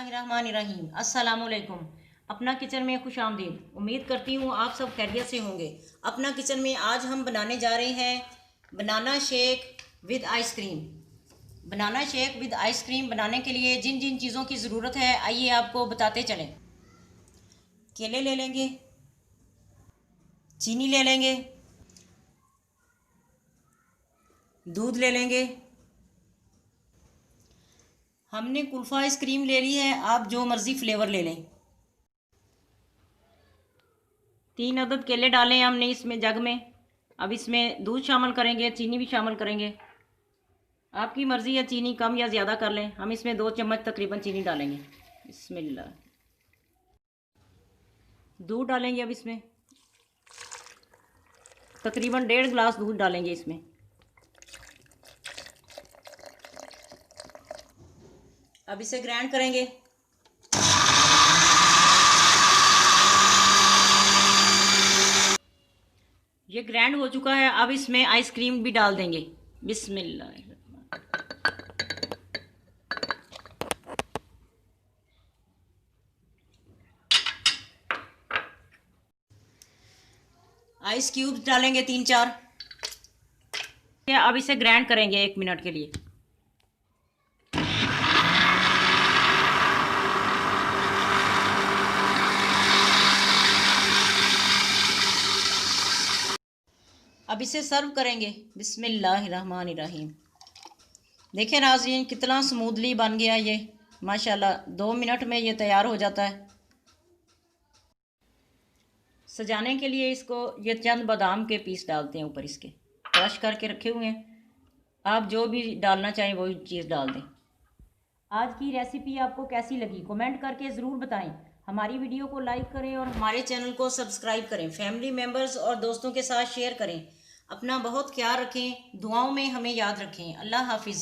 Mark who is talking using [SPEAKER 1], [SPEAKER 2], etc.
[SPEAKER 1] बिस्मिल्लाहिर्रहमानिर्रहीम। अस्सलामुअलैकुम। अपना किचन में खुश आमदीद। उम्मीद करती हूँ आप सब खैरियत से होंगे। अपना किचन में आज हम बनाने जा रहे हैं banana shake with ice cream. Banana shake with ice cream बनाने के लिए जिन जिन चीज़ों की ज़रूरत है आइए आपको बताते चलें। केले ले लेंगे, चीनी ले लेंगे, दूध ले लेंगे। हमने कुल्फ़ा आइसक्रीम ले ली है, आप जो मर्ज़ी फ्लेवर ले लें। 3 अदद केले डाले हैं हमने इसमें जग में। अब इसमें दूध शामिल करेंगे, चीनी भी शामिल करेंगे। आपकी मर्ज़ी है चीनी कम या ज़्यादा कर लें। हम इसमें 2 चम्मच तकरीबन चीनी डालेंगे। बिस्मिल्लाह। दूध डालेंगे अब इसमें तकरीबन 1.5 गिलास दूध डालेंगे इसमें। अब इसे ग्राइंड करेंगे। ये ग्राइंड हो चुका है। अब इसमें आइसक्रीम भी डाल देंगे। बिस्मिल्लाह। आइस क्यूब्स डालेंगे 3-4। अब इसे ग्राइंड करेंगे 1 मिनट के लिए। अब इसे सर्व करेंगे। बिस्मिल्लाहिर्रहमानिर्रहीम। देखें नाज़रीन कितना स्मूथली बन गया ये, माशाल्लाह 2 मिनट में ये तैयार हो जाता है। सजाने के लिए इसको ये चंद बादाम के पीस डालते हैं ऊपर, इसके क्रश करके रखे हुए हैं। आप जो भी डालना चाहें वो चीज़ डाल दें। आज की रेसिपी आपको कैसी लगी कमेंट करके ज़रूर बताएं। हमारी वीडियो को लाइक करें और हमारे चैनल को सब्सक्राइब करें। फैमिली मेम्बर्स और दोस्तों के साथ शेयर करें। अपना बहुत ख्याल रखें, दुआओं में हमें याद रखें। अल्लाह हाफिज़।